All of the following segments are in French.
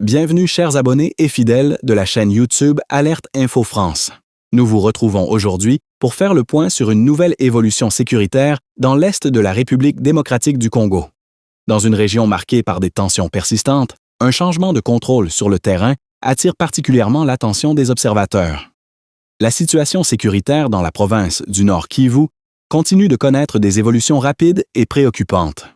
Bienvenue chers abonnés et fidèles de la chaîne YouTube Alerte Info France. Nous vous retrouvons aujourd'hui pour faire le point sur une nouvelle évolution sécuritaire dans l'est de la République démocratique du Congo. Dans une région marquée par des tensions persistantes, un changement de contrôle sur le terrain attire particulièrement l'attention des observateurs. La situation sécuritaire dans la province du Nord Kivu continue de connaître des évolutions rapides et préoccupantes.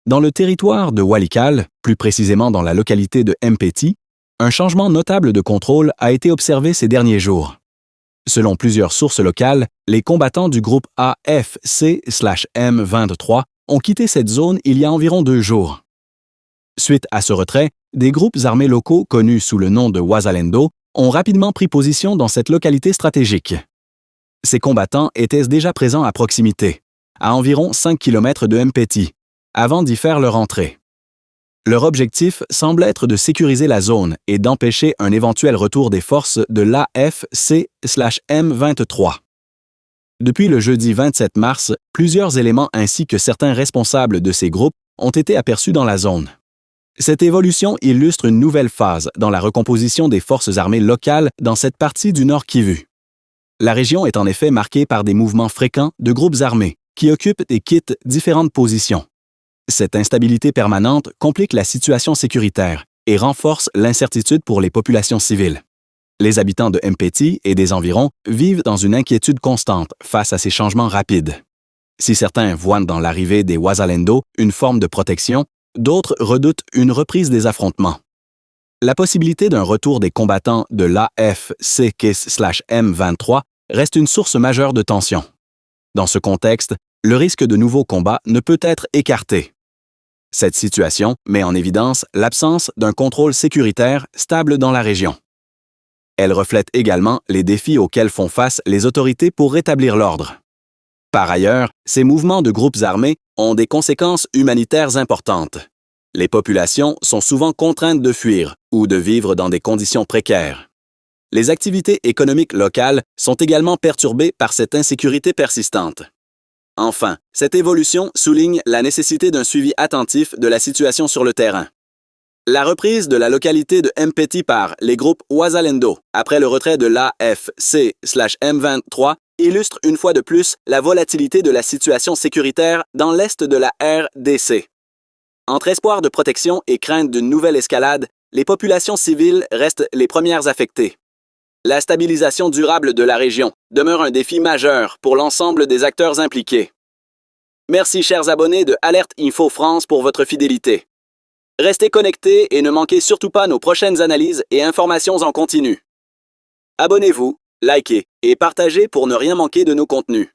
Dans le territoire de Walikale, plus précisément dans la localité de Mpeti, un changement notable de contrôle a été observé ces derniers jours. Selon plusieurs sources locales, les combattants du groupe AFC/M23 ont quitté cette zone il y a environ 2 jours. Suite à ce retrait, des groupes armés locaux connus sous le nom de Wazalendo ont rapidement pris position dans cette localité stratégique. Ces combattants étaient déjà présents à proximité, à environ 5 km de Mpeti, avant d'y faire leur entrée. Leur objectif semble être de sécuriser la zone et d'empêcher un éventuel retour des forces de l'AFC/M23. Depuis le jeudi 27 mars, plusieurs éléments ainsi que certains responsables de ces groupes ont été aperçus dans la zone. Cette évolution illustre une nouvelle phase dans la recomposition des forces armées locales dans cette partie du Nord Kivu. La région est en effet marquée par des mouvements fréquents de groupes armés qui occupent et quittent différentes positions. Cette instabilité permanente complique la situation sécuritaire et renforce l'incertitude pour les populations civiles. Les habitants de Mpeti et des environs vivent dans une inquiétude constante face à ces changements rapides. Si certains voient dans l'arrivée des Wazalendo une forme de protection, d'autres redoutent une reprise des affrontements. La possibilité d'un retour des combattants de l'AFC/M23 reste une source majeure de tension. Dans ce contexte, le risque de nouveaux combats ne peut être écarté. Cette situation met en évidence l'absence d'un contrôle sécuritaire stable dans la région. Elle reflète également les défis auxquels font face les autorités pour rétablir l'ordre. Par ailleurs, ces mouvements de groupes armés ont des conséquences humanitaires importantes. Les populations sont souvent contraintes de fuir ou de vivre dans des conditions précaires. Les activités économiques locales sont également perturbées par cette insécurité persistante. Enfin, cette évolution souligne la nécessité d'un suivi attentif de la situation sur le terrain. La reprise de la localité de Mpeti par les groupes Wazalendo après le retrait de l'AFC/M23 illustre une fois de plus la volatilité de la situation sécuritaire dans l'est de la RDC. Entre espoir de protection et crainte d'une nouvelle escalade, les populations civiles restent les premières affectées. La stabilisation durable de la région demeure un défi majeur pour l'ensemble des acteurs impliqués. Merci chers abonnés de Alerte Info France pour votre fidélité. Restez connectés et ne manquez surtout pas nos prochaines analyses et informations en continu. Abonnez-vous, likez et partagez pour ne rien manquer de nos contenus.